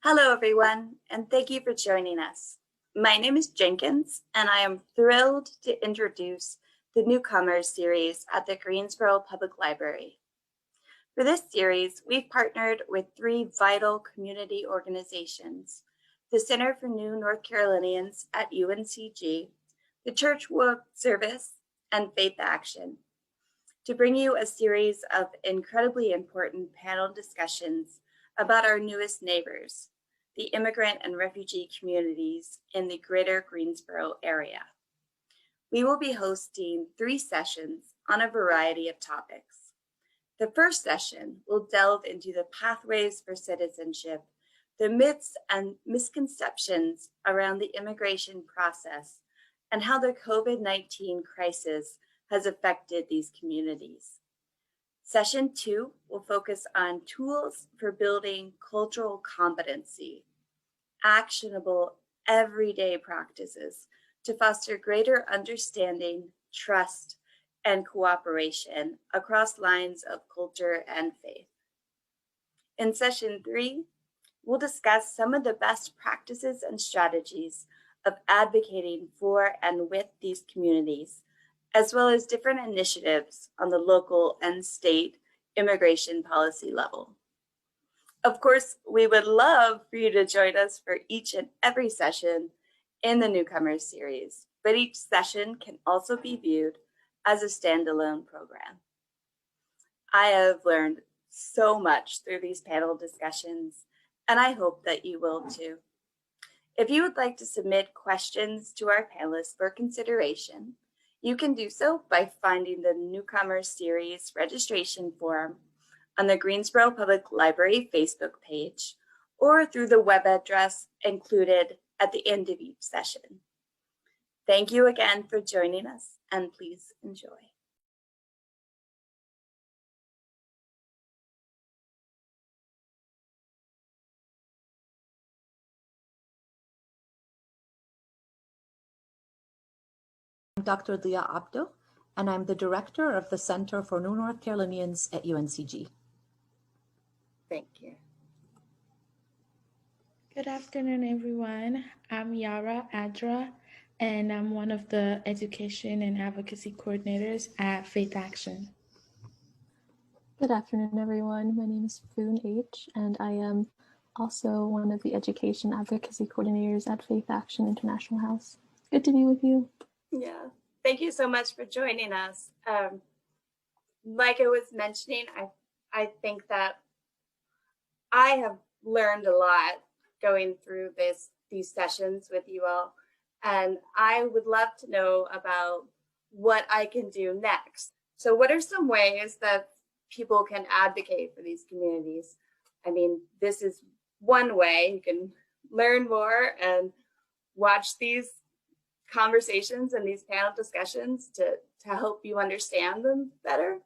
Hello, everyone, and thank you for joining us. My name is Jenkins, and I am thrilled to introduce the Newcomers series at the Greensboro Public Library. For this series, we've partnered with three vital community organizations: the Center for New North Carolinians at UNCG, the Church World Service, and FaithAction, to bring you a series of incredibly important panel discussions about our newest neighbors, the immigrant and refugee communities in the greater Greensboro area. We will be hosting 3 sessions on a variety of topics. The first session will delve into the pathways for citizenship, the myths and misconceptions around the immigration process, and how the COVID-19 crisis has affected these communities. Session 2 will focus on tools for building cultural competency, actionable everyday practices to foster greater understanding, trust, and cooperation across lines of culture and faith. In Session 3, we'll discuss some of the best practices and strategies of advocating for and with these communities, as well as different initiatives on the local and state immigration policy level. Of course, we would love for you to join us for each and every session in the Newcomers series, but each session can also be viewed as a standalone program. I have learned so much through these panel discussions, and I hope that you will too. If you would like to submit questions to our panelists for consideration, you can do so by finding the Newcomers series registration form on the Greensboro Public Library Facebook page or through the web address included at the end of each session. Thank you again for joining us, and please enjoy. I'm Dr. Leah Abdo, and I'm the director of the Center for New North Carolinians at UNCG. Thank you. Good afternoon, everyone. I'm Yara Adra, and I'm one of the education and advocacy coordinators at FaithAction. Good afternoon, everyone. My name is Foon H, and I am also one of the education advocacy coordinators at FaithAction International House. Good to be with you. Yeah, thank you so much for joining us. Like I was mentioning, I think that I have learned a lot going through these sessions with you all, and I would love to know about what I can do next. So what are some ways that people can advocate for these communities? I mean, this is one way. You can learn more and watch these conversations and these panel discussions to help you understand them better.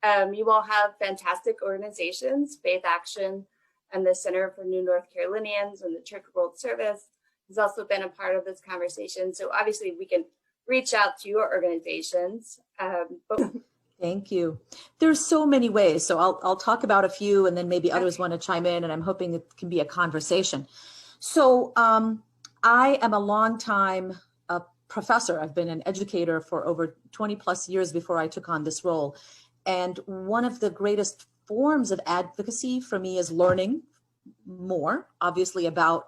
You all have fantastic organizations. FaithAction and the Center for New North Carolinians and the Church World Service has also been a part of this conversation. So obviously we can reach out to your organizations. Thank you. There's so many ways. So I'll talk about a few, and then maybe others want to chime in, and I'm hoping it can be a conversation. So I am a longtime professor. I've been an educator for over 20 plus years before I took on this role. And one of the greatest forms of advocacy for me is learning more, obviously, about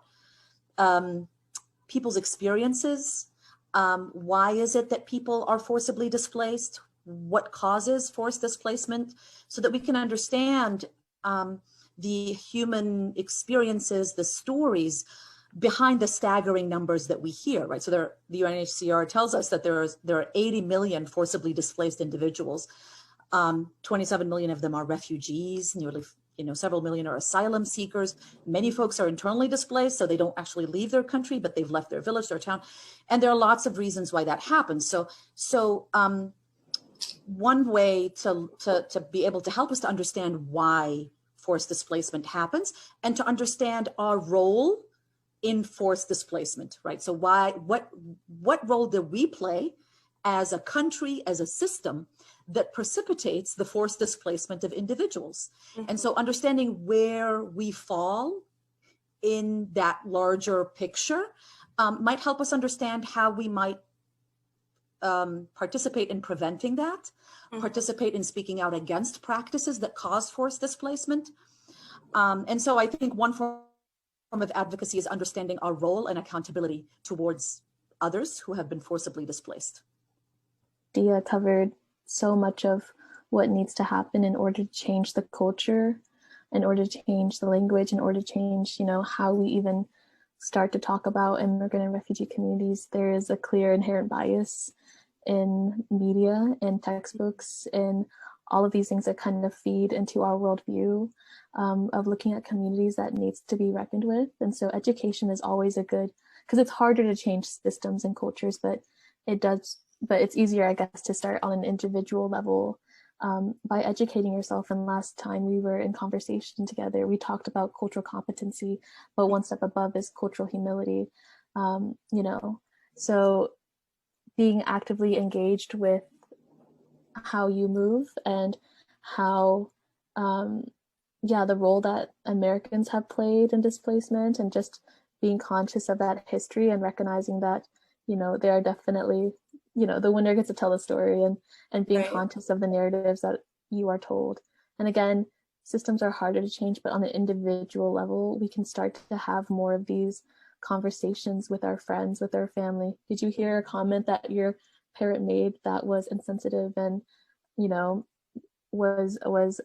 people's experiences. Why is it that people are forcibly displaced? What causes forced displacement? So that we can understand the human experiences, the stories behind the staggering numbers that we hear, right? So the UNHCR tells us that there are 80 million forcibly displaced individuals. 27 million of them are refugees, nearly several million are asylum seekers. Many folks are internally displaced, so they don't actually leave their country, but they've left their village, their town. And there are lots of reasons why that happens. So one way to be able to help us to understand why forced displacement happens and to understand our role in forced displacement, right? So what role do we play as a country, as a system that precipitates the forced displacement of individuals? Mm-hmm. And so understanding where we fall in that larger picture might help us understand how we might participate in preventing that, participate in speaking out against practices that cause forced displacement. And so I think one form of advocacy is understanding our role and accountability towards others who have been forcibly displaced. Dia covered so much of what needs to happen in order to change the culture, in order to change the language, in order to change, how we even start to talk about immigrant and refugee communities. There is a clear inherent bias in media, in textbooks, in all of these things that kind of feed into our worldview of looking at communities that needs to be reckoned with. And so education is always a good, because it's harder to change systems and cultures, but it's easier, I guess, to start on an individual level by educating yourself. And last time we were in conversation together, we talked about cultural competency, but one step above is cultural humility. So being actively engaged with how you move and how, the role that Americans have played in displacement, and just being conscious of that history and recognizing that, they are definitely, the winner gets to tell the story, and being conscious of the narratives that you are told. And again, systems are harder to change, but on an individual level, we can start to have more of these conversations with our friends, with our family. Did you hear a comment that your parent made that was insensitive and, was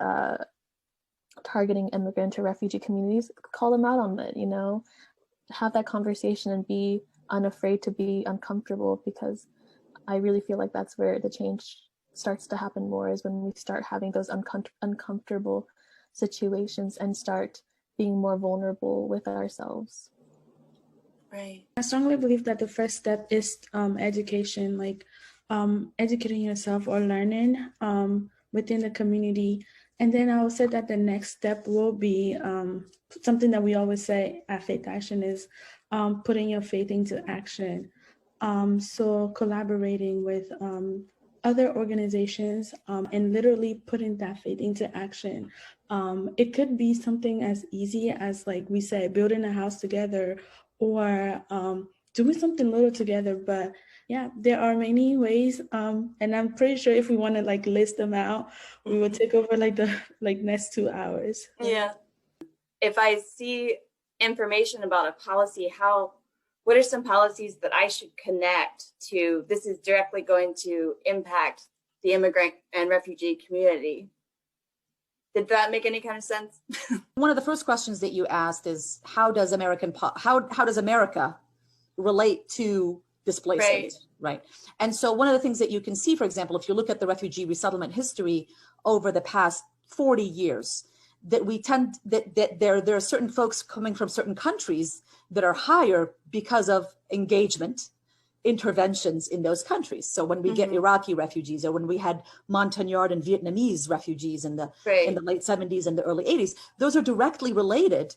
targeting immigrant or refugee communities? Call them out on it, have that conversation and be unafraid to be uncomfortable, because I really feel like that's where the change starts to happen more, is when we start having those uncomfortable situations and start being more vulnerable with ourselves. Right. I strongly believe that the first step is education, like educating yourself or learning within the community. And then I would say that the next step will be something that we always say at FaithAction is putting your faith into action. So collaborating with other organizations and literally putting that faith into action. It could be something as easy as, like we say, building a house together, or doing something little together. But yeah, there are many ways, and I'm pretty sure if we want to list them out, we will take over the next 2 hours. Yeah. If I see information about a policy, what are some policies that I should connect to? This is directly going to impact the immigrant and refugee community. Did that make any kind of sense? One of the first questions that you asked is, how does America relate to displacement? Right. And so one of the things that you can see, for example, if you look at the refugee resettlement history over the past 40 years, that there are certain folks coming from certain countries that are higher because of engagement interventions in those countries. So when we get Iraqi refugees, or when we had Montagnard and Vietnamese refugees in the late 70s and the early 80s, those are directly related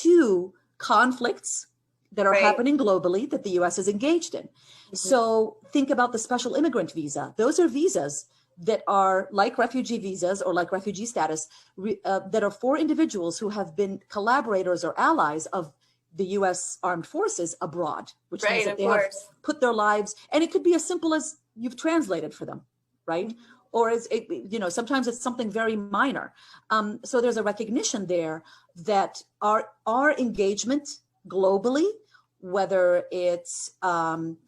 to conflicts that are happening globally that the US is engaged in. So think about the special immigrant visa. Those are visas that are like refugee visas or like refugee status, that are for individuals who have been collaborators or allies of the US Armed Forces abroad, which means that they have put their lives, and it could be as simple as you've translated for them, right? Or sometimes it's something very minor. So there's a recognition there that our engagement globally, whether it's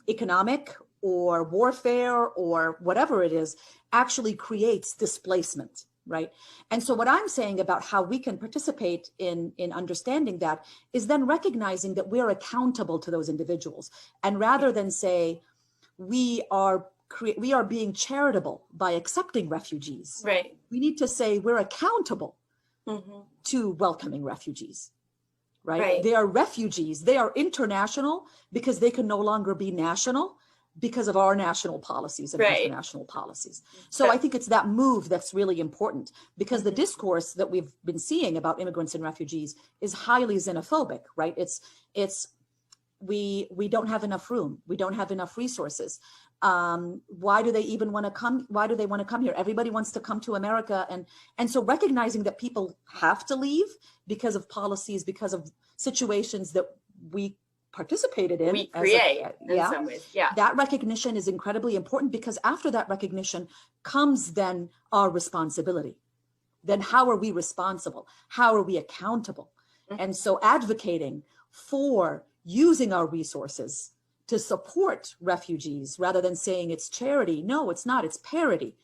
economic or warfare or whatever it is, actually creates displacement, right? And so what I'm saying about how we can participate in understanding that is then recognizing that we're accountable to those individuals. And rather than say we are being charitable by accepting refugees, we need to say we're accountable to welcoming refugees. Right? They are refugees. They are international because they can no longer be national because of our national policies and international policies. So I think it's that move that's really important, because the discourse that we've been seeing about immigrants and refugees is highly xenophobic, right? It's we don't have enough room. We don't have enough resources. Why do they even want to come? Why do they want to come here? Everybody wants to come to America. And so recognizing that people have to leave because of policies, because of situations that we participated in. We create in some ways. Yeah. That recognition is incredibly important, because after that recognition comes then our responsibility. Then how are we responsible? How are we accountable? And so advocating for using our resources to support refugees rather than saying it's charity. No, it's not. It's parity.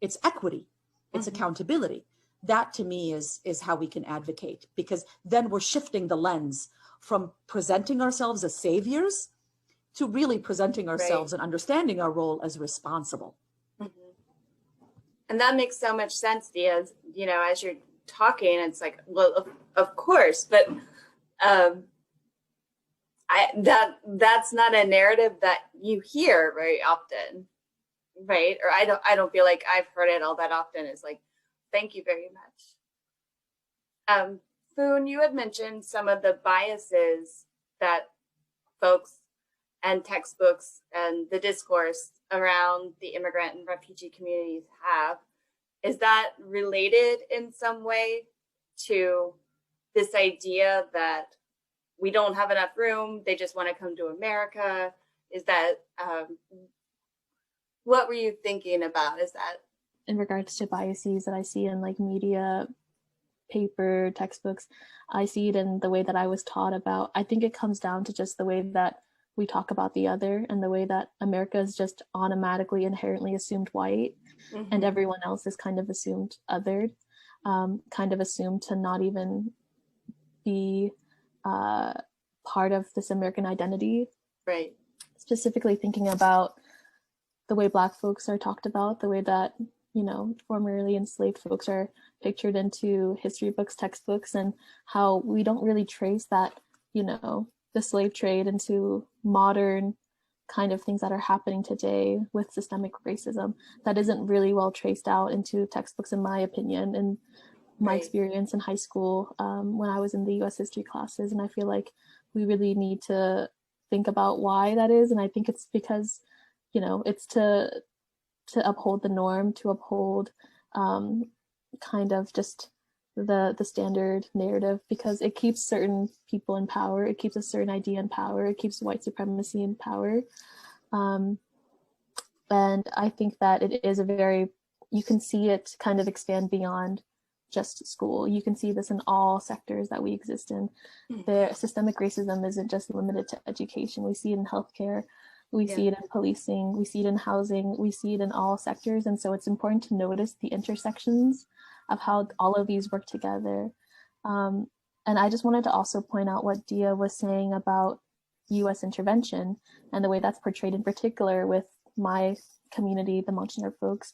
It's equity. It's accountability. That to me is how we can advocate, because then we're shifting the lens from presenting ourselves as saviors to really presenting ourselves and understanding our role as responsible. And that makes so much sense, Diaz. You know, as you're talking, it's like, well, of course, but that's not a narrative that you hear very often, right? Or I don't feel like I've heard it all that often. It's like, thank you very much. Foon, you had mentioned some of the biases that folks and textbooks and the discourse around the immigrant and refugee communities have. Is that related in some way to this idea that we don't have enough room, they just want to come to America? Is that, what were you thinking about? Is that? In regards to biases that I see in like media, paper, textbooks, I see it in the way that I was taught about. I think it comes down to just the way that we talk about the other, and the way that America is just automatically inherently assumed white, and everyone else is kind of assumed othered, kind of assumed to not even be part of this American identity. Right. Specifically thinking about the way Black folks are talked about, the way that, you know, formerly enslaved folks are pictured into history books, textbooks, and how we don't really trace that, you know, the slave trade into modern kind of things that are happening today with systemic racism. That isn't really well traced out into textbooks, in my opinion, and my experience in high school when I was in the US history classes. And I feel like we really need to think about why that is. And I think it's because, you know, it's to uphold the norm, to uphold kind of just the standard narrative, because it keeps certain people in power, it keeps a certain idea in power, it keeps white supremacy in power. And I think that it is you can see it kind of expand beyond just school. You can see this in all sectors that we exist in. The systemic racism isn't just limited to education. We see it in healthcare, we see it in policing, we see it in housing, we see it in all sectors. And so it's important to notice the intersections of how all of these work together. And I just wanted to also point out what Dia was saying about US intervention and the way that's portrayed, in particular with my community, the Montclair folks,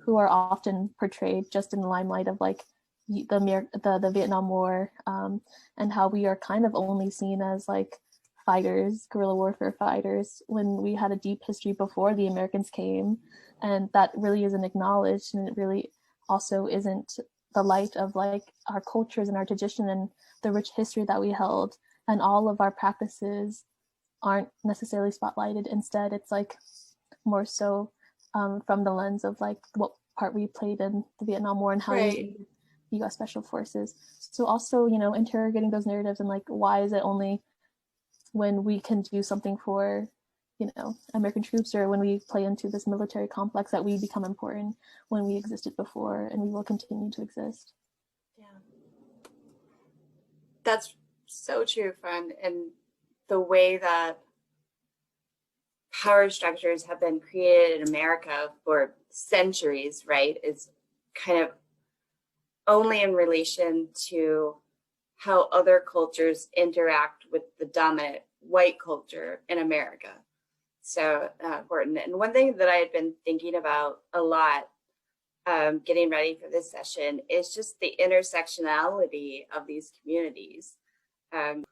who are often portrayed just in the limelight of like the Vietnam War, and how we are kind of only seen as like fighters, guerrilla warfare fighters, when we had a deep history before the Americans came. And that really isn't acknowledged, and it really also isn't the light of like our cultures and our tradition and the rich history that we held, and all of our practices aren't necessarily spotlighted. Instead, it's like more so from the lens of like what part we played in the Vietnam War and how we the US Special Forces. So also, you know, interrogating those narratives and like, why is it only when we can do something for, you know, American troops, or when we play into this military complex, that we become important when we existed before, and we will continue to exist. Yeah, that's so true, Fran. And the way that power structures have been created in America for centuries, right, is kind of only in relation to how other cultures interact with the dominant white culture in America. So important. And one thing that I had been thinking about a lot getting ready for this session is just the intersectionality of these communities, and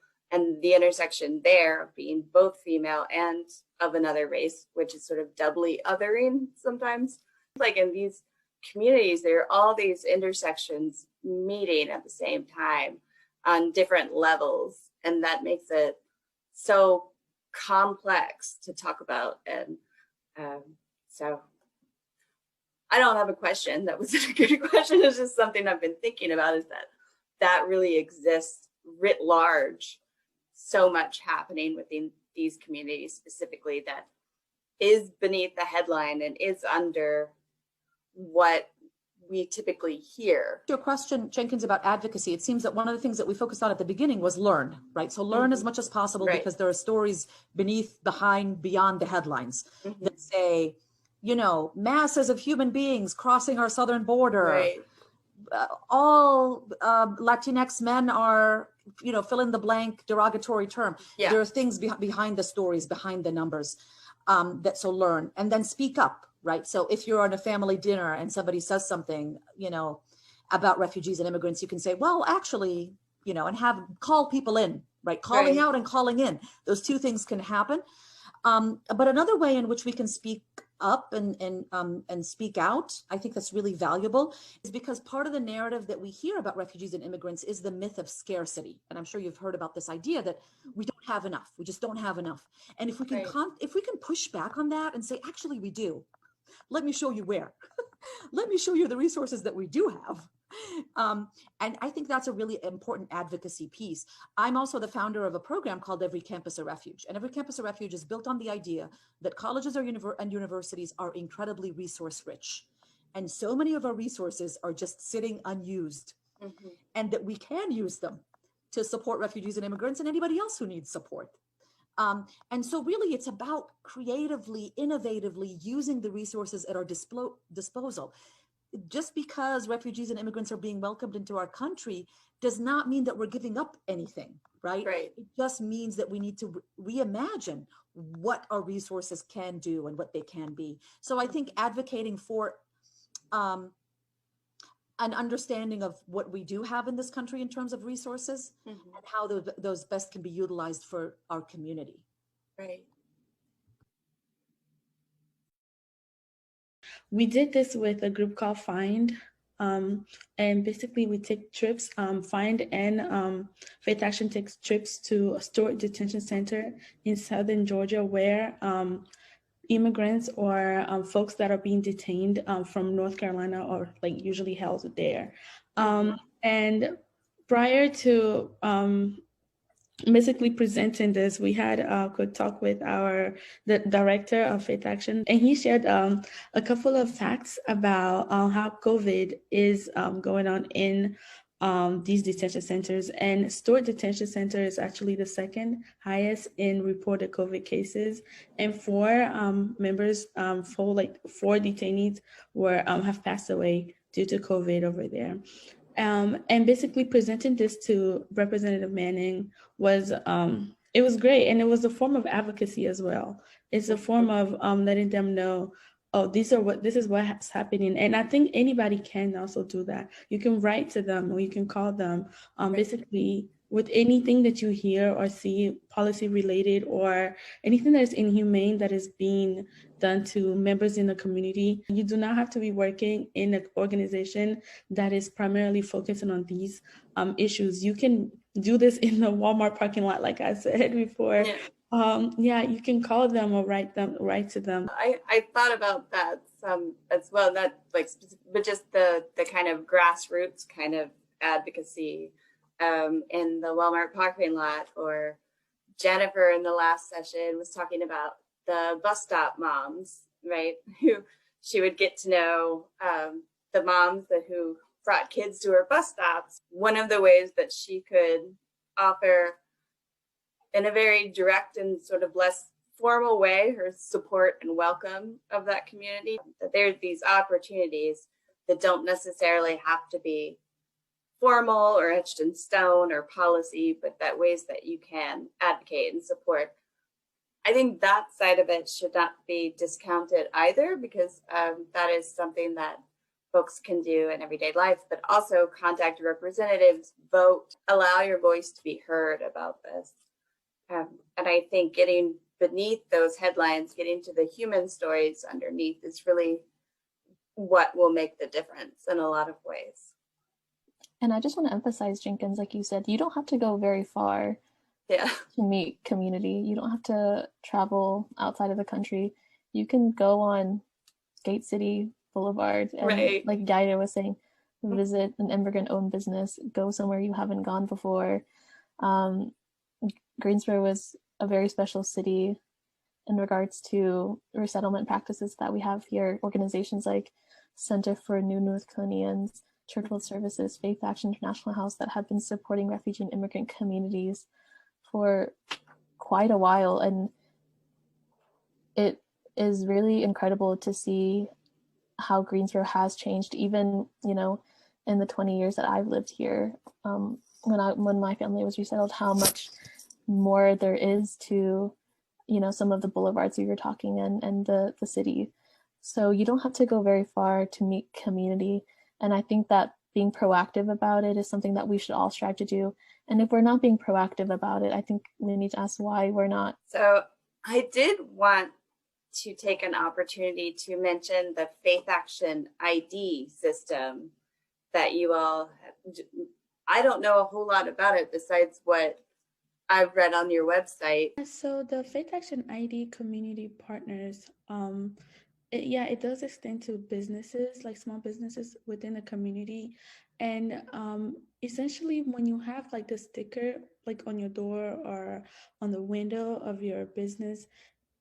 the intersection there of being both female and of another race, which is sort of doubly othering sometimes. Like in these communities, there are all these intersections meeting at the same time on different levels, and that makes it so complex to talk about. And so I don't have a question. That was a good question. It's just something I've been thinking about, is that really exists writ large, so much happening within these communities specifically that is beneath the headline and is under what we typically hear. Your question, Jenkins, about advocacy, it seems that one of the things that we focused on at the beginning was learn, right? So learn as much as possible, Right. because there are stories beneath, behind, beyond the headlines that say, you know, masses of human beings crossing our southern border. Right. All Latinx men are, you know, fill in the blank derogatory term. Yeah. There are things behind the stories, behind the numbers, that so learn, and then speak up, right? So if you're on a family dinner and somebody says something, you know, about refugees and immigrants, you can say, well, actually, you know, and call people in, right? Calling out and calling in. Those two things can happen. But another way in which we can speak up and speak out, I think that's really valuable, is because part of the narrative that we hear about refugees and immigrants is the myth of scarcity. And I'm sure you've heard about this idea that we don't have enough. We just don't have enough. And if we can if we can push back on that and say, actually, we do. Let me show you where. Let me show you the resources that we do have. And I think that's a really important advocacy piece. I'm also the founder of a program called Every Campus a Refuge. And Every Campus a Refuge is built on the idea that colleges and universities are incredibly resource rich. And so many of our resources are just sitting unused, and that we can use them to support refugees and immigrants and anybody else who needs support. And so really it's about creatively, innovatively using the resources at our disposal. Just because refugees and immigrants are being welcomed into our country does not mean that we're giving up anything, right? It just means that we need to reimagine what our resources can do and what they can be. So I think advocating for an understanding of what we do have in this country in terms of resources and how those best can be utilized for our community. Right. We did this with a group called Find, and basically we take trips. Find and FaithAction takes trips to a Stewart Detention Center in southern Georgia, where immigrants or folks that are being detained from North Carolina are like usually held there. And prior to basically presenting this, we had a quick talk with the director of FaithAction, and he shared a couple of facts about how COVID is going on in these detention centers. And Stewart Detention Center is actually the second highest in reported COVID cases, and four detainees have passed away due to COVID over there. And basically presenting this to Representative Manning was, it was great. And it was a form of advocacy as well. It's a form of letting them know, oh, this is what's happening. And I think anybody can also do that. You can write to them or you can call them, basically with anything that you hear or see policy related or anything that is inhumane that is being done to members in the community. You do not have to be working in an organization that is primarily focusing on these issues. You can do this in the Walmart parking lot, like I said before. You can call them or write to them. I thought about that as well, not like specific, but just the kind of grassroots kind of advocacy in the Walmart parking lot. Or Jennifer in the last session was talking about the bus stop moms, right? Who she would get to know the moms who brought kids to her bus stops. One of the ways that she could offer in a very direct and sort of less formal way her support and welcome of that community, that there's these opportunities that don't necessarily have to be formal or etched in stone or policy, but that ways that you can advocate and support. I think that side of it should not be discounted either, because that is something that folks can do in everyday life, but also contact representatives, vote, allow your voice to be heard about this. And I think getting beneath those headlines, getting to the human stories underneath is really what will make the difference in a lot of ways. And I just want to emphasize, Jenkins, like you said, you don't have to go very far Yeah. to meet community. You don't have to travel outside of the country. You can go on Gate City Boulevard and, Right. like Gaida was saying, visit an immigrant-owned business, go somewhere you haven't gone before. Um, Greensboro was a very special city in regards to resettlement practices that we have here. Organizations like Center for New North Carolinians, Church World Services, FaithAction International House that have been supporting refugee and immigrant communities for quite a while. And it is really incredible to see how Greensboro has changed, even, in the 20 years that I've lived here. When my family was resettled, how much more there is to, some of the boulevards we were talking and the city. So you don't have to go very far to meet community. And I think that being proactive about it is something that we should all strive to do. And if we're not being proactive about it, I think we need to ask why we're not. So I did want to take an opportunity to mention the FaithAction ID system that you all have. I don't know a whole lot about it besides what I've read on your website. So the FaithAction ID community partners, it does extend to businesses, like small businesses within the community. And essentially when you have like the sticker like on your door or on the window of your business,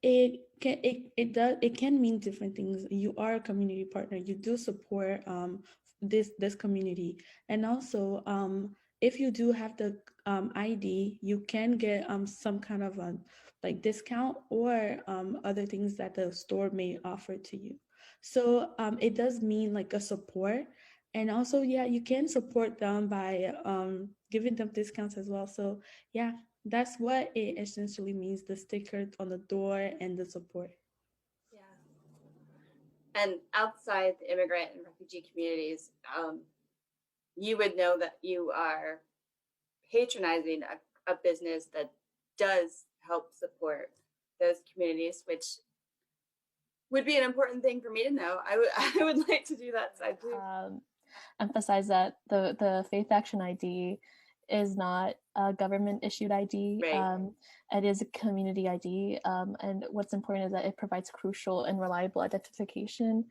it can mean different things. You are a community partner. You do support this community, and also if you do have the ID, you can get some kind of like discount or other things that the store may offer to you. So it does mean like a support, and also you can support them by giving them discounts as well. So that's what it essentially means, the sticker on the door and the support. Yeah. And outside the immigrant and refugee communities, you would know that you are patronizing a business that does help support those communities, which would be an important thing for me to know. I would like to do that side too. Emphasize that the FaithAction ID is not a government issued ID. Right. It is a community ID. And what's important is that it provides crucial and reliable identification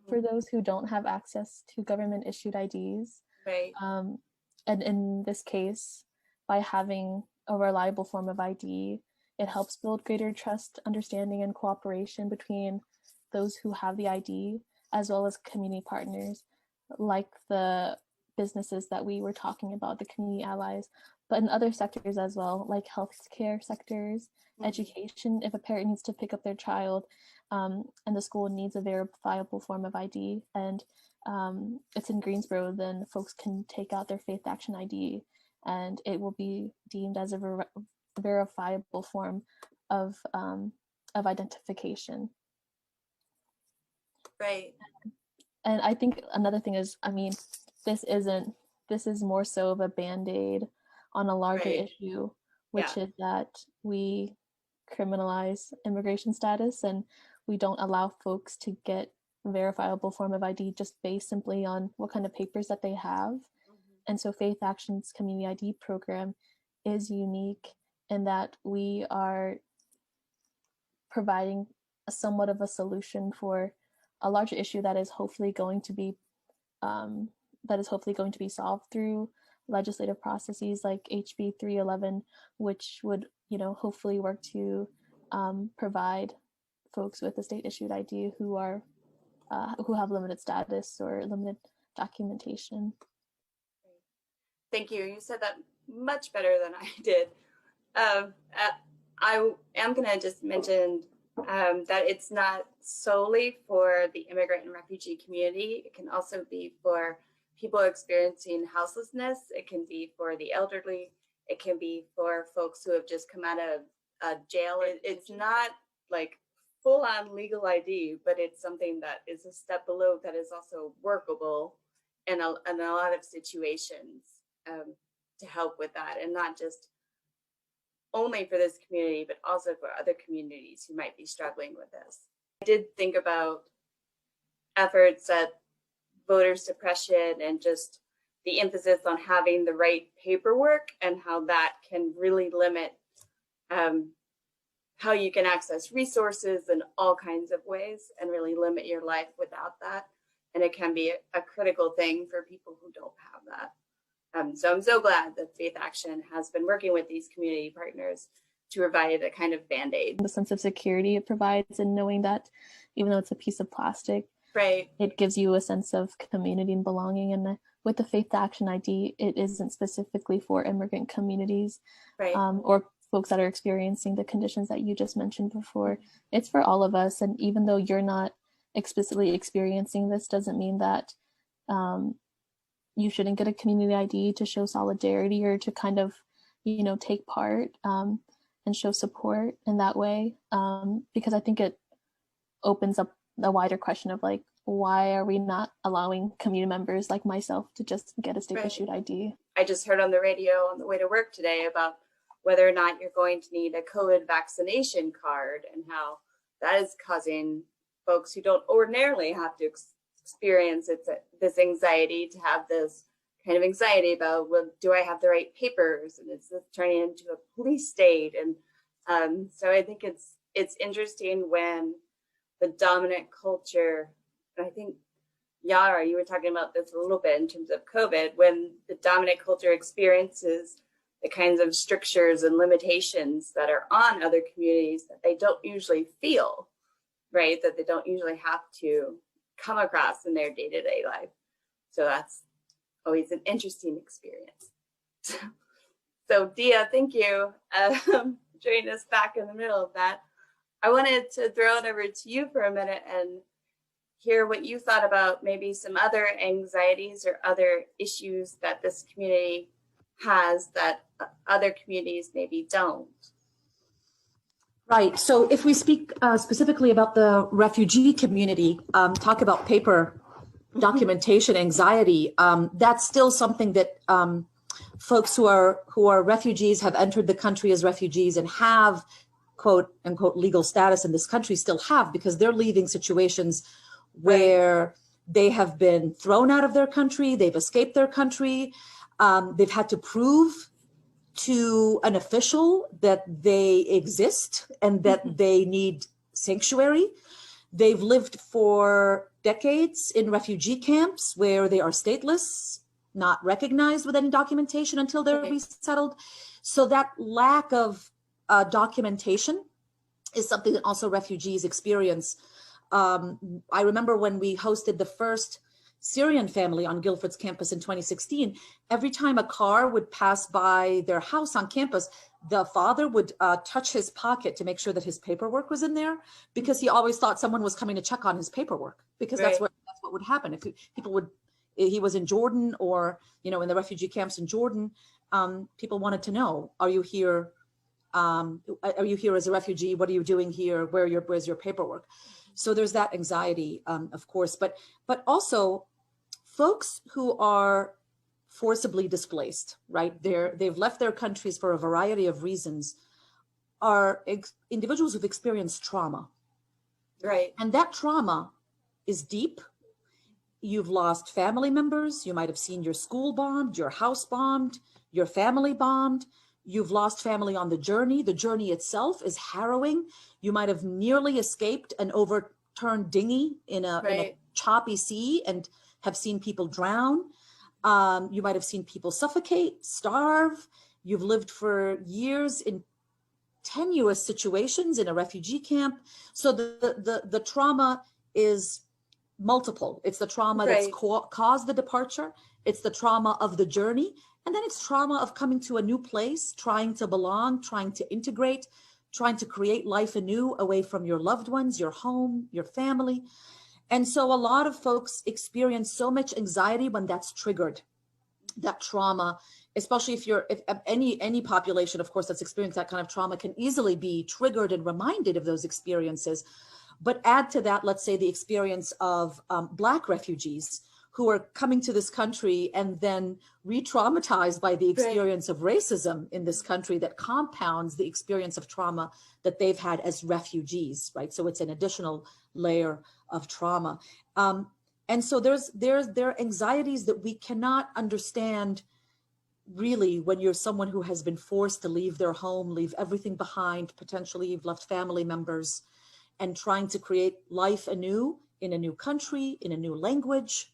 for those who don't have access to government issued IDs. Right. And in this case, by having a reliable form of ID, it helps build greater trust, understanding, and cooperation between those who have the ID, as well as community partners, like the businesses that we were talking about, the community allies, but in other sectors as well, like healthcare sectors, education, if a parent needs to pick up their child and the school needs a verifiable form of ID, and it's in Greensboro, then folks can take out their FaithAction ID and it will be deemed as a verifiable form of identification. Right. And I think another thing is, this is more so of a band-aid on a larger issue, which is that we criminalize immigration status and we don't allow folks to get a verifiable form of ID just based simply on what kind of papers that they have. And so FaithAction's community ID program is unique in that we are providing somewhat of a solution for a larger issue that is hopefully going to be solved through legislative processes like HB 311, which would hopefully work to provide folks with a state issued ID who have limited status or limited documentation. Thank you. You said that much better than I did. I am going to just mention that it's not solely for the immigrant and refugee community. It can also be for people experiencing houselessness. It can be for the elderly. It can be for folks who have just come out of jail. It's not like full-on legal ID, but it's something that is a step below that is also workable in a lot of situations to help with that, and not just only for this community, but also for other communities who might be struggling with this. I did think about efforts at voter suppression and just the emphasis on having the right paperwork and how that can really limit how you can access resources in all kinds of ways and really limit your life without that. And it can be a critical thing for people who don't have that. So I'm so glad that FaithAction has been working with these community partners to provide a kind of Band-Aid. The sense of security it provides, and knowing that even though it's a piece of plastic, right, it gives you a sense of community and belonging. And with the FaithAction ID, it isn't specifically for immigrant communities, right, or folks that are experiencing the conditions that you just mentioned before. It's for all of us. And even though you're not explicitly experiencing this, doesn't mean that you shouldn't get a community ID to show solidarity or to kind of, take part and show support in that way. Because I think it opens up a wider question of like, why are we not allowing community members like myself to just get a state issued ID? I just heard on the radio on the way to work today about whether or not you're going to need a COVID vaccination card and how that is causing folks who don't ordinarily have to experience this anxiety to have this kind of anxiety about, well, do I have the right papers? And it's turning into a police state. And so I think it's interesting when the dominant culture, and I think Yara, you were talking about this a little bit in terms of COVID, when the dominant culture experiences the kinds of strictures and limitations that are on other communities that they don't usually feel, right? That they don't usually have to come across in their day-to-day life. So that's always an interesting experience. So Dia, thank you for joining us back in the middle of that. I wanted to throw it over to you for a minute and hear what you thought about maybe some other anxieties or other issues that this community has that other communities maybe don't. Right. So if we speak specifically about the refugee community, talk about paper documentation anxiety, that's still something that folks who are refugees, have entered the country as refugees and have quote unquote legal status in this country still have, because they're leaving situations where they have been thrown out of their country, they've escaped their country, they've had to prove to an official that they exist and that they need sanctuary. They've lived for decades in refugee camps where they are stateless, not recognized with any documentation until they're resettled. So that lack of documentation is something that also refugees experience. I remember when we hosted the first Syrian family on Guilford's campus in 2016, every time a car would pass by their house on campus, the father would touch his pocket to make sure that his paperwork was in there, because he always thought someone was coming to check on his paperwork, because that's what would happen. If he was in Jordan or, in the refugee camps in Jordan, people wanted to know, are you here? Are you here as a refugee? What are you doing here? Where's your paperwork? So there's that anxiety, of course, but also folks who are forcibly displaced, right? They've left their countries for a variety of reasons, are individuals who've experienced trauma. Right. And that trauma is deep. You've lost family members. You might have seen your school bombed, your house bombed, your family bombed. You've lost family on the journey. The journey itself is harrowing. You might have nearly escaped an overturned dinghy in a choppy sea and have seen people drown. You might have seen people suffocate, starve. You've lived for years in tenuous situations in a refugee camp. So the trauma is multiple. It's the trauma that's caused the departure. It's the trauma of the journey. And then it's trauma of coming to a new place, trying to belong, trying to integrate, trying to create life anew away from your loved ones, your home, your family. And so a lot of folks experience so much anxiety when that's triggered, that trauma, especially if any population, of course, that's experienced that kind of trauma can easily be triggered and reminded of those experiences. But add to that, let's say, the experience of Black refugees who are coming to this country and then re-traumatized by the experience of racism in this country that compounds the experience of trauma that they've had as refugees, right? So it's an additional layer of trauma. And so there are anxieties that we cannot understand really, when you're someone who has been forced to leave their home, leave everything behind, potentially you've left family members, and trying to create life anew in a new country, in a new language,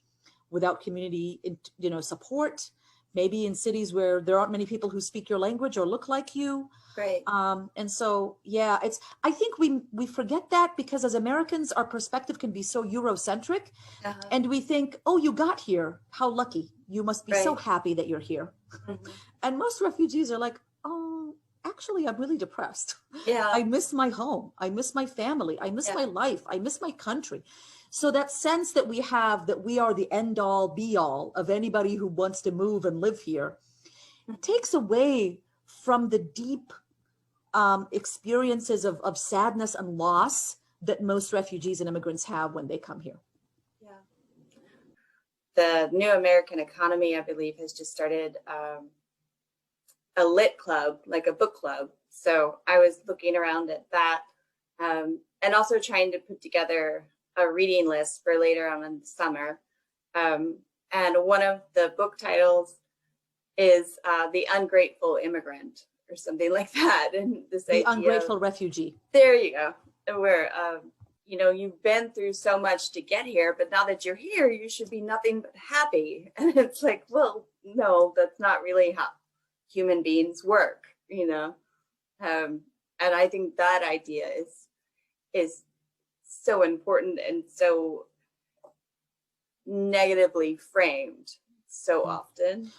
without community, support, maybe in cities where there aren't many people who speak your language or look like you. Right. And so, yeah, I think we forget that, because as Americans, our perspective can be so Eurocentric, and we think, oh, you got here, how lucky, you must be so happy that you're here. And most refugees are like, oh, actually, I'm really depressed. Yeah. I miss my home. I miss my family. I miss my life. I miss my country. So that sense that we have, that we are the end all be all of anybody who wants to move and live here, takes away from the deep experiences of sadness and loss that most refugees and immigrants have when they come here. Yeah. The New American Economy, I believe, has just started a lit club, like a book club. So I was looking around at that, and also trying to put together a reading list for later on in the summer. And one of the book titles is The Ungrateful Immigrant, or something like that. And this The idea Ungrateful Refugee. There you go. Where, you've been through so much to get here, but now that you're here, you should be nothing but happy. And it's like, well, no, that's not really how human beings work, and I think that idea is so important and so negatively framed so often,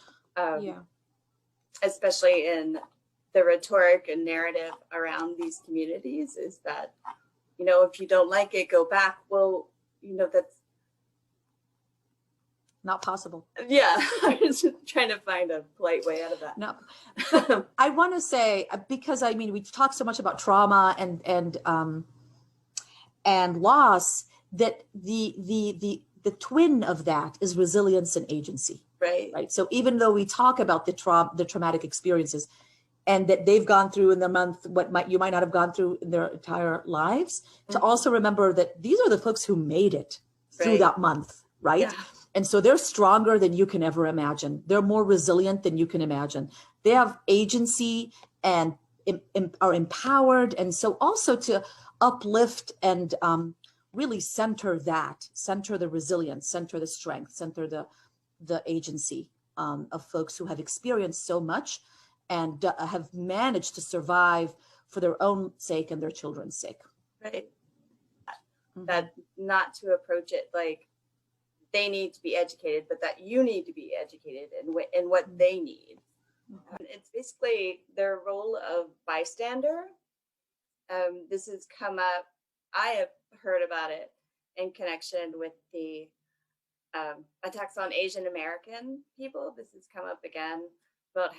especially in the rhetoric and narrative around these communities, is that, if you don't like it, go back. Well, that's not possible. Yeah, I was just trying to find a polite way out of that. No, I want to say, because we've talked so much about trauma and loss, that the twin of that is resilience and agency. Right. So even though we talk about the traumatic experiences, and that they've gone through in the month what you might not have gone through in their entire lives, to also remember that these are the folks who made it through that month, right? Yeah. And so they're stronger than you can ever imagine. They're more resilient than you can imagine. They have agency and are empowered. And so also to uplift and really center the resilience, center the strength, center the agency of folks who have experienced so much and have managed to survive for their own sake and their children's sake. Right. That not to approach it like they need to be educated, but that you need to be educated in what they need. It's basically their role of bystander. This has come up, I have heard about it in connection with the attacks on Asian American people. This has come up again about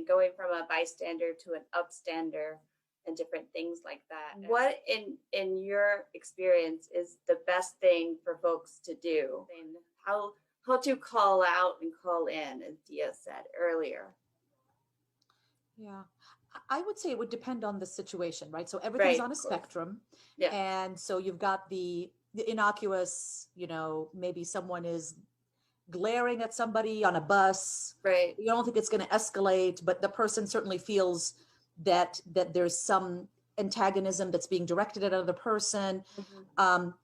going from a bystander to an upstander and different things like that. What in your experience is the best thing for folks to do? And how to call out and call in, as Dia said earlier? Yeah, I would say it would depend on the situation, right? So everything's on a spectrum. Yeah. And so you've got the innocuous, maybe someone is glaring at somebody on a bus. Right. You don't think it's going to escalate, but the person certainly feels that there's some antagonism that's being directed at another person,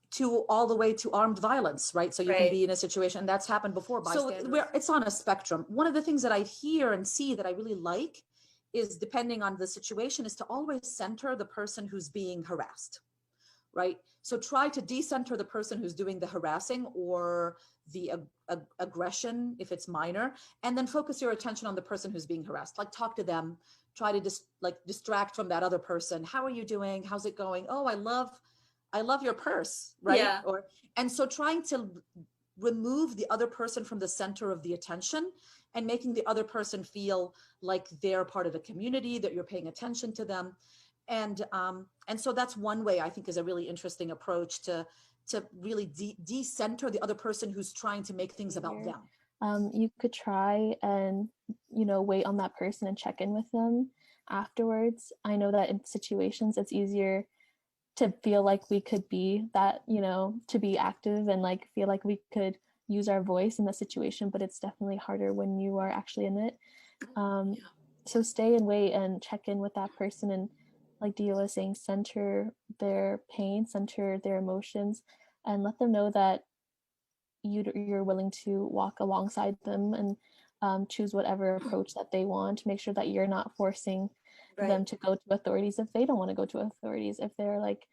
to all the way to armed violence, right? So you can be in a situation, and that's happened before. So it's on a spectrum. One of the things that I hear and see that I really like is, depending on the situation, is to always center the person who's being harassed, right? So try to decenter the person who's doing the harassing or the aggression, if it's minor, and then focus your attention on the person who's being harassed. Like, talk to them, try to distract from that other person. How are you doing? How's it going? Oh, I love your purse, right? Yeah. And so trying to remove the other person from the center of the attention and making the other person feel like they're part of the community, that you're paying attention to them. And so that's one way I think is a really interesting approach to really decenter the other person who's trying to make things about them. You could try and, wait on that person and check in with them afterwards. I know that in situations it's easier to feel like we could be that, to be active and feel like we could use our voice in that situation, but it's definitely harder when you are actually in it. So stay and wait and check in with that person, and like Dia was saying, center their pain, center their emotions, and let them know that you're willing to walk alongside them and choose whatever approach that they want. Make sure that you're not forcing them to go to authorities if they don't want to go to authorities. If they're like,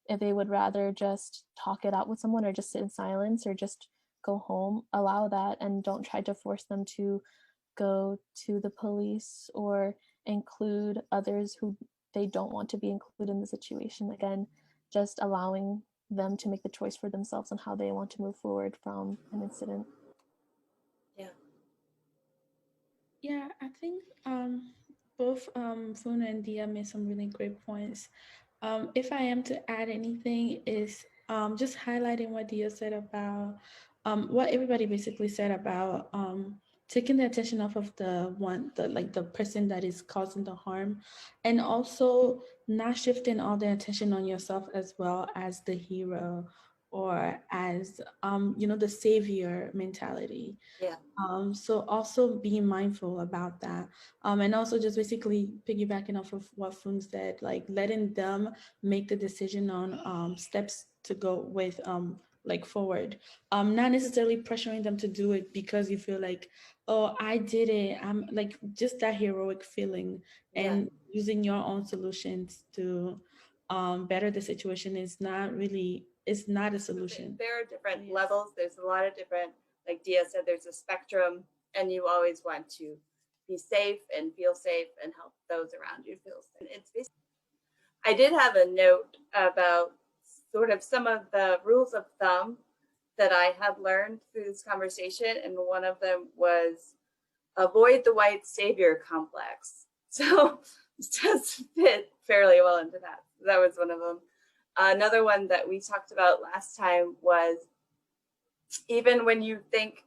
if they would rather just talk it out with someone or just sit in silence or just go home, allow that, and don't try to force them to go to the police or include others who they don't want to be included in the situation. Again, just allowing them to make the choice for themselves on how they want to move forward from an incident. Yeah, I think both Funa and Dia made some really great points. If I am to add anything, is just highlighting what Dia said about what everybody basically said about taking the attention off of the person that is causing the harm, and also not shifting all the attention on yourself as well as the hero or as the savior mentality. So also being mindful about that, and also just basically piggybacking off of what Fun said, like letting them make the decision on steps to go with like forward, not necessarily pressuring them to do it because you feel like, oh, I did it, I'm like, just that heroic feeling, and using your own solutions to better the situation is not a solution. There are different levels. There's a lot of different, like Dia said, there's a spectrum, and you always want to be safe and feel safe and help those around you feel safe. It's basically, I did have a note about sort of some of the rules of thumb that I have learned through this conversation, and one of them was avoid the white savior complex. So it does fit fairly well into that. That was one of them. Another one that we talked about last time was, even when you think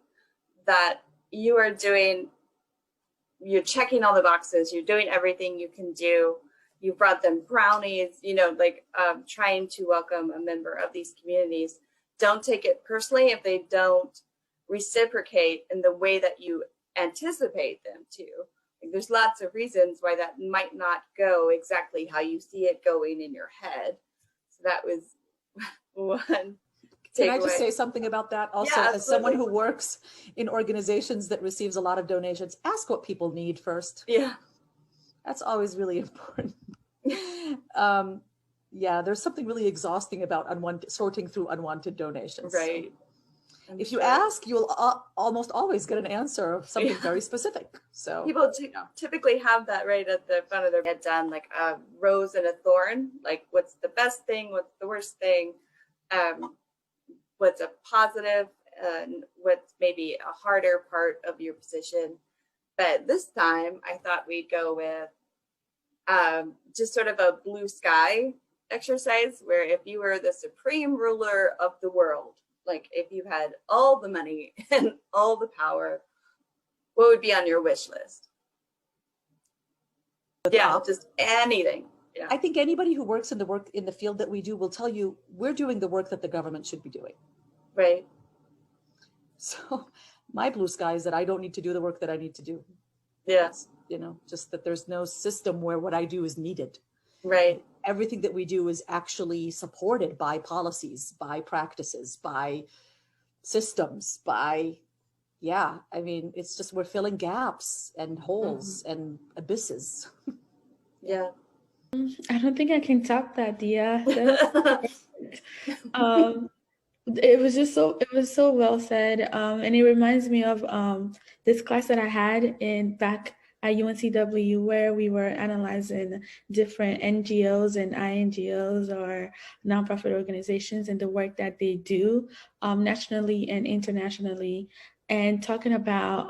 that you're checking all the boxes, you're doing everything you can do, you brought them brownies, trying to welcome a member of these communities, don't take it personally if they don't reciprocate in the way that you anticipate them to. Like, there's lots of reasons why that might not go exactly how you see it going in your head. So that was one. Can I just say something about that also? Yeah, as someone who works in organizations that receives a lot of donations, ask what people need first. Yeah. That's always really important. There's something really exhausting about sorting through unwanted donations. Right. If you ask, you'll almost always get an answer of something very specific. So people typically have that right at the front of their head done, like a rose and a thorn, like what's the best thing, what's the worst thing, what's a positive, what's maybe a harder part of your position. But this time I thought we'd go with just sort of a blue sky exercise, where if you were the supreme ruler of the world, like if you had all the money and all the power, what would be on your wish list? Just anything. Yeah. I think anybody who works in the field that we do will tell you we're doing the work that the government should be doing. Right. So my blue sky is that I don't need to do the work that I need to do. Yes. Just that there's no system where what I do is needed. Right. Everything that we do is actually supported by policies, by practices, by systems, it's just we're filling gaps and holes and abysses. Yeah. I don't think I can top that, Dia. It was so well said. And it reminds me of this class that I had back at UNCW, where we were analyzing different NGOs and INGOs or nonprofit organizations and the work that they do nationally and internationally, and talking about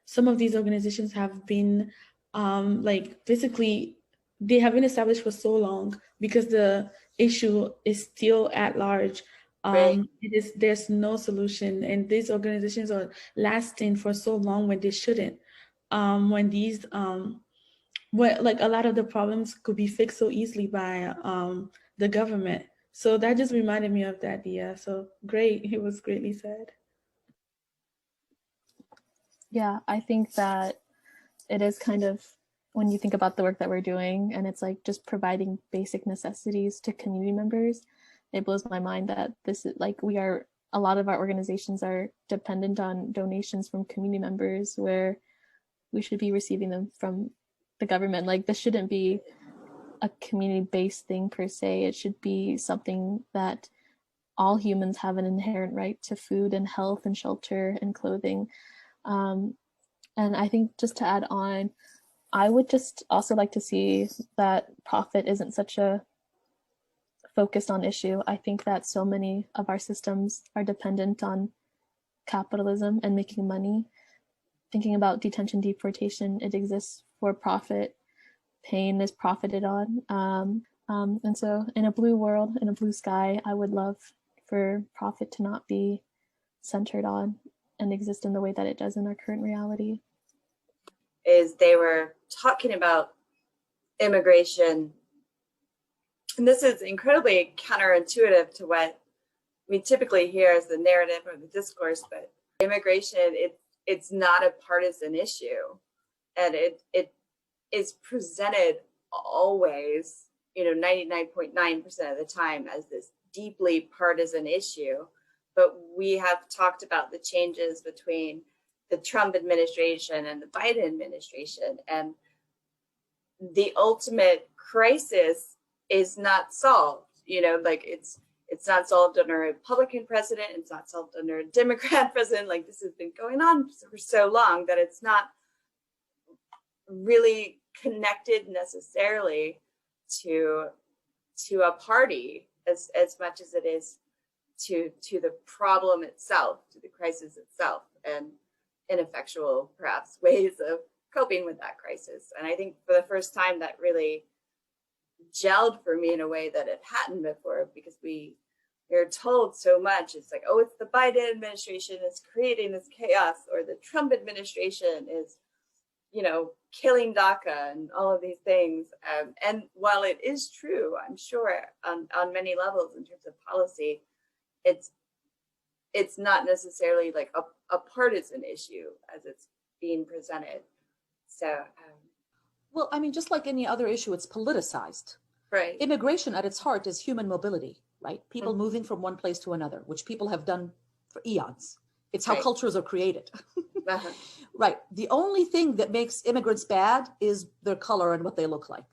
some of these organizations have been basically they have been established for so long because the issue is still at large. Right. There's no solution, and these organizations are lasting for so long when they shouldn't. When a lot of the problems could be fixed so easily by the government. So that just reminded me of that, Dia. So great, it was greatly said. Yeah, I think that it is kind of, when you think about the work that we're doing, and it's like just providing basic necessities to community members, it blows my mind that this is like, a lot of our organizations are dependent on donations from community members, where we should be receiving them from the government. Like, this shouldn't be a community-based thing per se. It should be something that all humans have an inherent right to food and health and shelter and clothing. And I think, just to add on, I would just also like to see that profit isn't such a focused on issue. I think that so many of our systems are dependent on capitalism and making money. Thinking about detention, deportation, it exists for profit. Pain is profited on. And so in a blue world, in a blue sky, I would love for profit to not be centered on and exist in the way that it does in our current reality. Is they were talking about immigration, and this is incredibly counterintuitive to what we typically hear as the narrative or the discourse, but immigration, it's not a partisan issue, and it is presented always, 99.9% of the time, as this deeply partisan issue. But we have talked about the changes between the Trump administration and the Biden administration, and the ultimate crisis is not solved. Like, it's not solved under a Republican president, it's not solved under a Democrat president. Like, this has been going on for so long that it's not really connected necessarily to a party as much as it is to the problem itself, to the crisis itself, and ineffectual, perhaps, ways of coping with that crisis. And I think for the first time that really gelled for me in a way that it hadn't before, because we're told so much. It's like, oh, it's the Biden administration is creating this chaos, or the Trump administration is, killing DACA and all of these things. And while it is true, I'm sure on many levels in terms of policy, it's not necessarily like a partisan issue as it's being presented. So, Well, I mean, just like any other issue, it's politicized. right. Immigration at its heart is human mobility, right? People Mhm. moving from one place to another, which people have done for eons. It's how Right. cultures are created. Uh-huh. Right. The only thing that makes immigrants bad is their color and what they look like.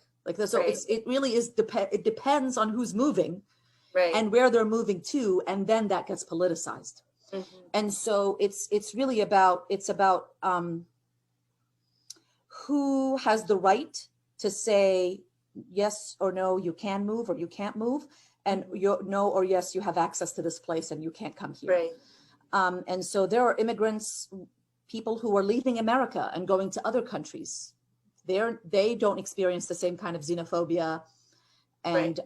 So Right. it really is, it depends on who's moving Right. and where they're moving to, and then that gets politicized. Mhm. And so it's really about who has the right to say yes or no, you can move or you can't move, and no or yes, you have access to this place and you can't come here. Right. And so there are immigrants, people who are leaving America and going to other countries. They don't experience the same kind of xenophobia and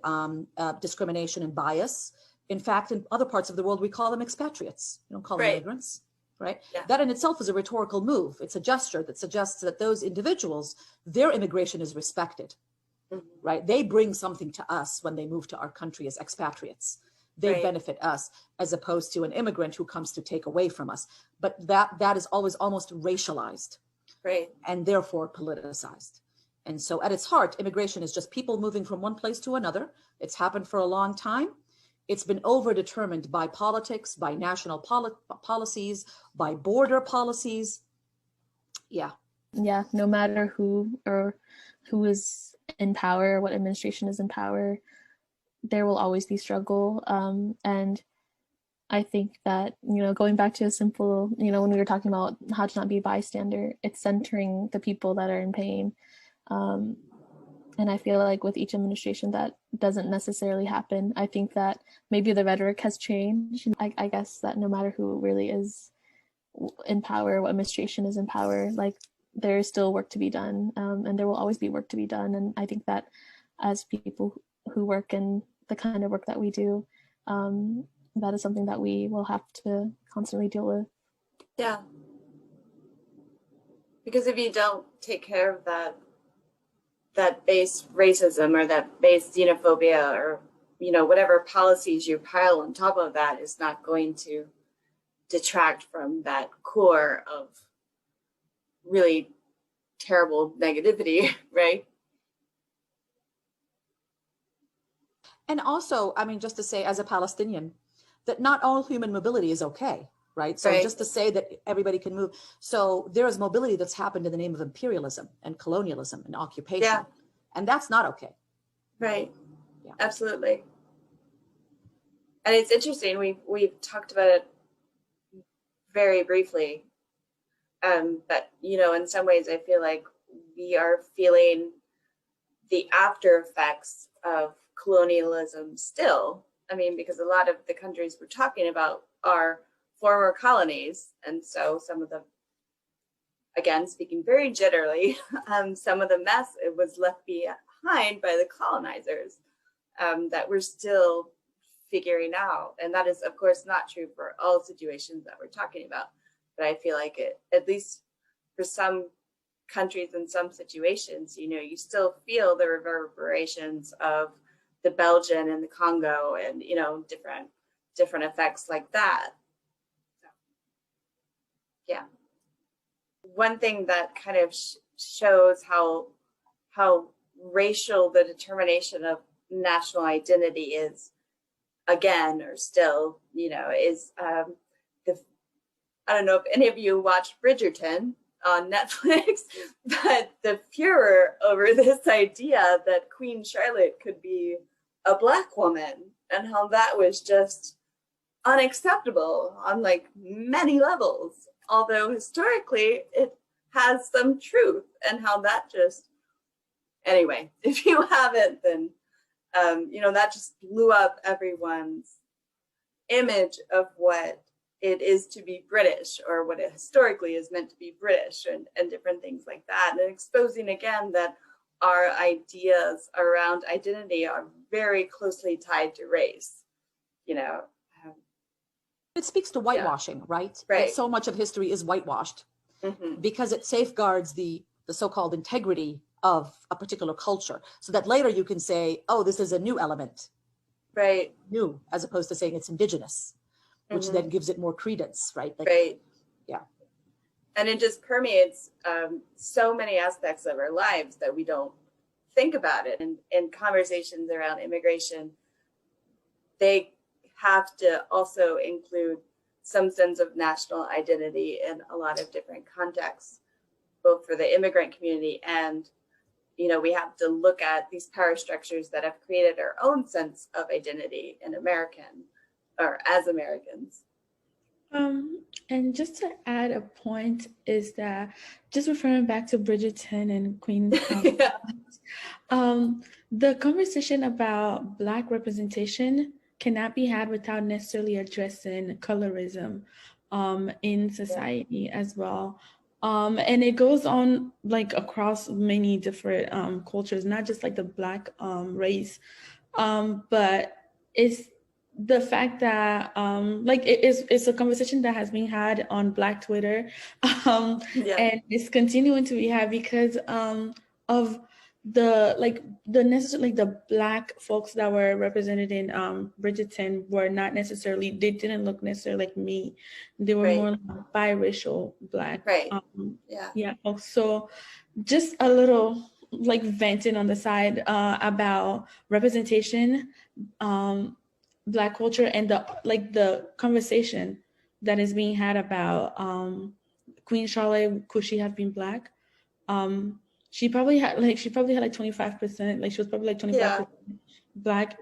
discrimination and bias. In fact, in other parts of the world, we call them expatriates. We don't call them Right. immigrants, right? Yeah. That in itself is a rhetorical move. It's a gesture that suggests that those individuals, their immigration is respected, Mhm. right? They bring something to us when they move to our country as expatriates. They Right. benefit us, as opposed to an immigrant who comes to take away from us. But that is always almost racialized Right. and therefore politicized. And so at its heart, immigration is just people moving from one place to another. It's happened for a long time. It's been overdetermined by politics, by national policies, by border policies. Yeah. Yeah, no matter who is in power, what administration is in power, there will always be struggle. And I think that, going back to a simple, when we were talking about how to not be a bystander, it's centering the people that are in pain. And I feel like with each administration that doesn't necessarily happen. I think that maybe the rhetoric has changed. I guess that no matter who really is in power, what administration is in power, like, there is still work to be done, and there will always be work to be done. And I think that as people who work in the kind of work that we do, that is something that we will have to constantly deal with. Yeah. Because if you don't take care of that base racism or that base xenophobia, or whatever policies you pile on top of that, is not going to detract from that core of really terrible negativity, right? And also, I mean, just to say, as a Palestinian, that not all human mobility is okay, right? So Right. just to say that everybody can move. So there is mobility that's happened in the name of imperialism and colonialism and occupation. Yeah. And that's not okay. Right. Yeah. Absolutely. And it's interesting. We've talked about it very briefly. But, you know, in some ways, I feel like we are feeling the after effects of colonialism still. I mean, because a lot of the countries we're talking about are former colonies. And so some of the, again, speaking very generally, some of the mess it was left behind by the colonizers that we're still figuring out. And that is, of course, not true for all situations that we're talking about. But I feel like it, at least for some countries in some situations, you know, you still feel the reverberations of the Belgian and the Congo and, you know, different effects like that. So, yeah. One thing that kind of shows how racial the determination of national identity is, again, or still, you know, is I don't know if any of you watched Bridgerton on Netflix, but the furor over this idea that Queen Charlotte could be a Black woman and how that was just unacceptable on like many levels, although historically it has some truth, and how that just, anyway, if you haven't, then you know, that just blew up everyone's image of what it is to be British, or what it historically is meant to be British, and different things like that, and exposing again that our ideas around identity are very closely tied to race, you know. It speaks to whitewashing, right? Right. That so much of history is whitewashed because it safeguards the so-called integrity of a particular culture, so that later you can say, oh, this is a new element. Right. New, as opposed to saying it's indigenous, which then gives it more credence, right? Like, right. Yeah. And it just permeates so many aspects of our lives that we don't think about it. And in conversations around immigration, they have to also include some sense of national identity in a lot of different contexts, both for the immigrant community and, you know, we have to look at these power structures that have created our own sense of identity in American, or as Americans. And just to add a point is that, just referring back to Bridgerton and Queen, the conversation about Black representation cannot be had without necessarily addressing colorism in society as well. And it goes on like across many different cultures, not just like the Black race, but it's the fact that like it's a conversation that has been had on Black Twitter, and it's continuing to be had because of the necessarily the Black folks that were represented in Bridgerton were not necessarily, they didn't look necessarily like me. They were more like biracial Black. Folks. So just a little like venting on the side about representation, Black culture, and the conversation that is being had about Queen Charlotte, could she have been Black? She probably had like 25%, like she was probably like 25% Black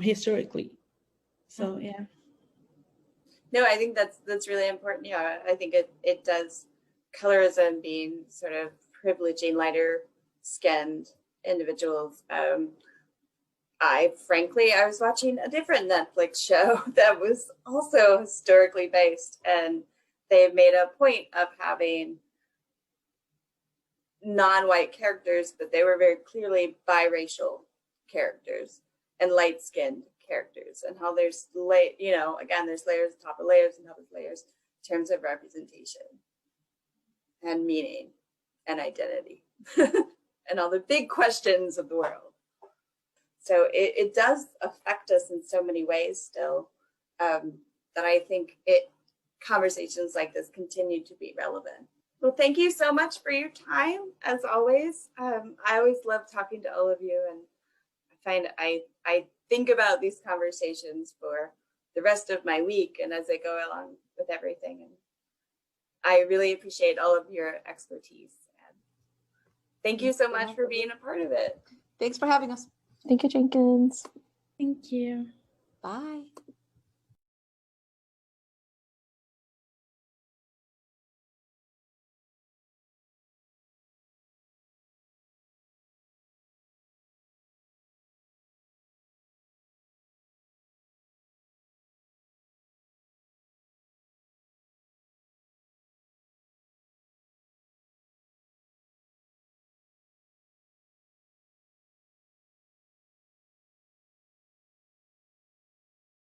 historically. So yeah. No, I think that's really important. Yeah, I think it does, colorism being sort of privileging lighter skinned individuals. I was watching a different Netflix show that was also historically based, and they made a point of having non-white characters, but they were very clearly biracial characters and light-skinned characters, and how there's there's layers on top of layers on top of layers in terms of representation and meaning and identity and all the big questions of the world. So it does affect us in so many ways still, that I think conversations like this continue to be relevant. Well, thank you so much for your time, as always. I always love talking to all of you, and I think about these conversations for the rest of my week and as I go along with everything. And I really appreciate all of your expertise. And thank you so much for being a part of it. Thanks for having us. Thank you, Jenkins. Thank you. Bye.